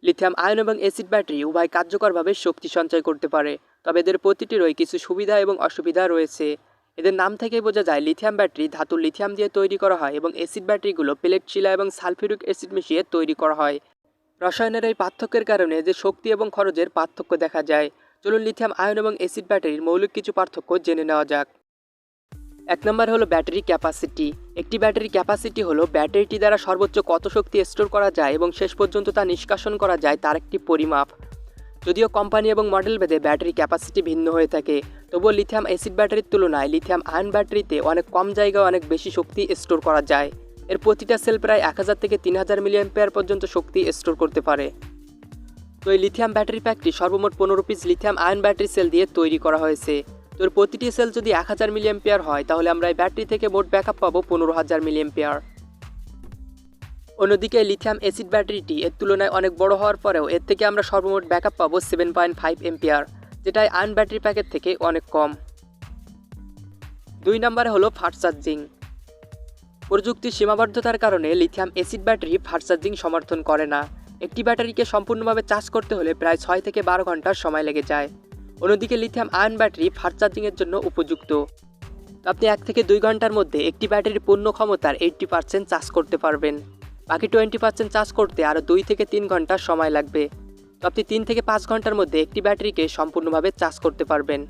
Lithium ion এবং acid battery উভয় কার্যকরভাবে শক্তি সঞ্চয় করতে পারে, তবে এদের প্রতিটিরই কিছু সুবিধা এবং অসুবিধা রয়েছে। এদের নাম থেকেই বোঝা যায় লিথিয়াম ব্যাটারি ধাতু লিথিয়াম দিয়ে তৈরি করা হয় এবং অ্যাসিড ব্যাটারিগুলো পেলেট শিলা এবং সালফিউরিক অ্যাসিড মিশিয়ে তৈরি করা হয়। রসায়নের এই পার্থক্যের কারণে যে শক্তি এবং খরচের পার্থক্য দেখা যায়। চলুন লিথিয়াম আয়ন এবং অ্যাসিড ব্যাটারির মৌলিক কিছু পার্থক্য জেনে নেওয়া যাক। 1 নম্বর হলো ব্যাটারি ক্যাপাসিটি। একটি ব্যাটারি ক্যাপাসিটি হলো ব্যাটারিটি দ্বারা সর্বোচ্চ কত শক্তি স্টোর করা যায় এবং শেষ পর্যন্ত তা নিষ্কাশন করা যায় তার একটি পরিমাপ। যদিও কোম্পানি এবং মডেল ভেদে ব্যাটারি ক্যাপাসিটি ভিন্ন হয়ে থাকে, তবুও লিথিয়াম অ্যাসিড ব্যাটারির তুলনায় লিথিয়াম আয়ন ব্যাটারিতে অনেক কম জায়গায় অনেক বেশি শক্তি স্টোর করা যায়। এর প্রতিটা সেল প্রায় 1000 থেকে 3000 মিলিঅ্যাম্পিয়ার পর্যন্ত শক্তি স্টোর করতে পারে। তো এই লিথিয়াম ব্যাটারি প্যাকটি সর্বমোট 15 piece lithium ion battery sell দিয়ে তৈরি করা হয়েছে। তো এর প্রতিটি সেল যদি 1000 মিলিঅ্যাম্পিয়ার হয়, তাহলে আমরা এই ব্যাটারি থেকে মোট ব্যাকআপ পাবো 15000 মিলিঅ্যাম্পিয়ার। অন্যদিকে লিথিয়াম অ্যাসিড ব্যাটারিটি এর তুলনায় অনেক বড় হওয়ার পরেও এর থেকে আমরা সর্বমোট ব্যাকআপ পাবো 7.5 এম্পিয়ার, যেটা আয়ন ব্যাটারি প্যাকের থেকে অনেক কম। 2 নম্বরে হলো ফাস্ট চার্জিং। প্রযুক্তির সীমাবদ্ধতার কারণে lithium acid battery fast charging সমর্থন করে না। একটি ব্যাটারিকে সম্পূর্ণভাবে চার্জ করতে হলে প্রায় 6 থেকে 12 ঘন্টার সময় লেগে যায়। অন্যদিকে লিথিয়াম আয়ন ব্যাটারি ফাস্ট চার্জিংয়ের জন্য উপযুক্ত। আপনি 1 থেকে 2 ঘন্টার মধ্যে একটি ব্যাটারির পূর্ণ ক্ষমতার 80% চার্জ করতে পারবেন। বাকি 20% চার্জ করতে আরও 2 থেকে 3 ঘন্টার সময় লাগবে। তো আপনি 3 থেকে 5 ঘন্টার মধ্যে একটি ব্যাটারিকে সম্পূর্ণভাবে চার্জ করতে পারবেন।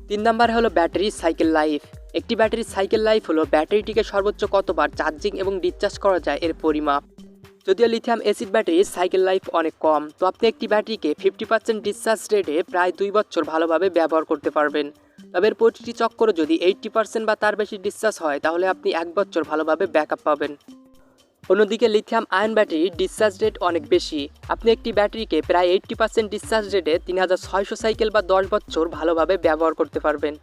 3 নম্বরে হলো ব্যাটারি সাইকেল লাইফ। একটি ব্যাটারির সাইকেল লাইফ হলো ব্যাটারিটিকে সর্বোচ্চ কতবার চার্জিং এবং ডিসচার্জ করা যায় এর পরিমাপ। যদিও লিথিয়াম অ্যাসিড ব্যাটারির সাইকেল লাইফ অনেক কম, তো আপনি একটি ব্যাটারিকে 50% ডিসচার্জ রেটে প্রায় 2 বছর ভালোভাবে ব্যবহার করতে পারবেন। তবে এর প্রতিটি চক্করে যদি 80% বা তার বেশি ডিসচার্জ হয়, তাহলে আপনি 1 বছর ভালোভাবে ব্যাকআপ পাবেন। অন্যদিকে লিথিয়াম আয়ন ব্যাটারির ডিসচার্জ রেট অনেক বেশি। আপনি একটি ব্যাটারিকে প্রায় 80% ডিসচার্জ রেটে 3600 সাইকেল বা 10 বছর ভালোভাবে ব্যবহার করতে পারবেন।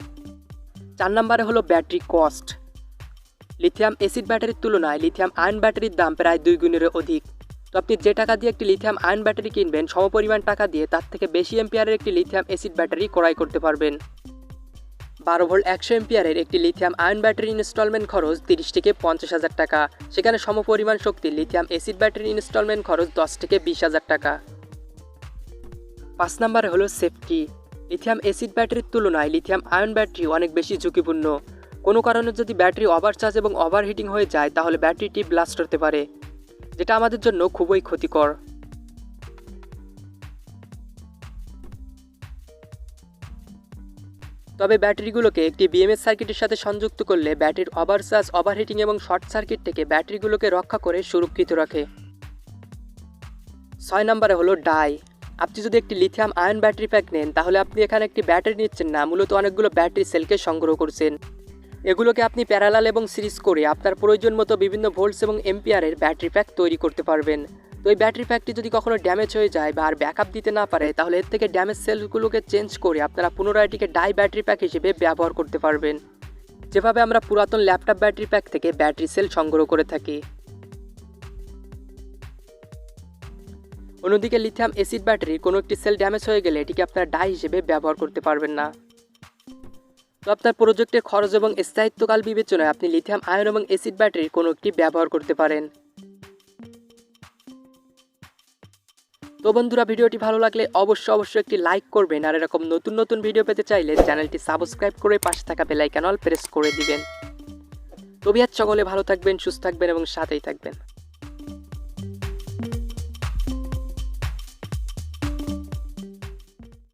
4 নম্বরে হলো ব্যাটারি কস্ট। লিথিয়াম অ্যাসিড ব্যাটারির তুলনায় লিথিয়াম আয়ন ব্যাটারির দাম প্রায় 2 গুণেরও অধিক। তো আপনি যে টাকা দিয়ে একটি লিথিয়াম আয়ন ব্যাটারি কিনবেন, সমপরিমাণ টাকা দিয়ে তার থেকে বেশি এম্পিয়ারের একটি লিথিয়াম অ্যাসিড ব্যাটারি ক্রয় করতে পারবেন। 12 ভোল্ট 100 এম্পিয়ারের একটি লিথিয়াম আয়ন ব্যাটারি ইনস্টলমেন্ট খরচ 30 থেকে 50,000 টাকা, সেখানে সমপরিমাণ শক্তির লিথিয়াম অ্যাসিড ব্যাটারি ইনস্টলমেন্ট খরচ 10 থেকে 20,000 টাকা। 5 নম্বরে হলো সেফটি। লিথিয়াম অ্যাসিড ব্যাটারির তুলনায় লিথিয়াম আয়ন ব্যাটারি অনেক বেশি ঝুঁকিপূর্ণ। কোনো কারণে যদি ব্যাটারি ওভারচার্জ এবং ওভারহিটিং হয়ে যায়, তাহলে ব্যাটারিটি ব্লাস্ট হতে পারে, যেটা আমাদের জন্য খুবই ক্ষতিকর। তবে ব্যাটারিগুলোকে একটি বিএমএস সার্কিটের সাথে সংযুক্ত করলে ব্যাটারির ওভারচার্জ, ওভারহিটিং এবং শর্ট সার্কিট থেকে ব্যাটারিগুলোকে রক্ষা করে সুরক্ষিত রাখে। 6 নম্বরে হলো ডাই। আপনি যদি একটি লিথিয়াম আয়ন ব্যাটারি প্যাক নেন, তাহলে আপনি এখানে একটি ব্যাটারি নিচ্ছেন না, মূলত অনেকগুলো ব্যাটারি সেলকে সংগ্রহ করছেন। এগুলোকে আপনি প্যারালাল এবং সিরিজ করে আপনার প্রয়োজন মতো বিভিন্ন ভোল্টস এবং এম্পিয়ারের ব্যাটারি প্যাক তৈরি করতে পারবেন। তো এই ব্যাটারি প্যাকটি যদি কখনো ড্যামেজ হয়ে যায় বা আর ব্যাকআপ দিতে না পারে, তাহলে এর থেকে ড্যামেজ সেলগুলোকে চেঞ্জ করে আপনারা পুনরায় এটিকে ডাই ব্যাটারি প্যাক হিসেবে ব্যবহার করতে পারবেন, যেভাবে আমরা পুরাতন ল্যাপটপ ব্যাটারি প্যাক থেকে ব্যাটারি সেল সংগ্রহ করে থাকি। অন্যদিকে লিথিয়াম অ্যাসিড ব্যাটারির কোনো একটি সেল ড্যামেজ হয়ে গেলে এটিকে আপনারা ডাই হিসেবে ব্যবহার করতে পারবেন না। তো আপনার প্রজেক্টের খরচ এবং স্থায়িত্বকাল বিবেচনায় আপনি লিথিয়াম আয়ন এবং অ্যাসিড ব্যাটারির কোনো একটি ব্যবহার করতে পারেন। তো বন্ধুরা, ভিডিওটি ভালো লাগলে অবশ্যই একটি লাইক করবেন, আর এরকম নতুন নতুন ভিডিও পেতে চাইলে চ্যানেলটি সাবস্ক্রাইব করে পাশে থাকা বেল আইকন অল প্রেস করে দিবেন। তবে আজ সকলে ভালো থাকবেন, সুস্থ থাকবেন এবং সাথেই থাকবেন।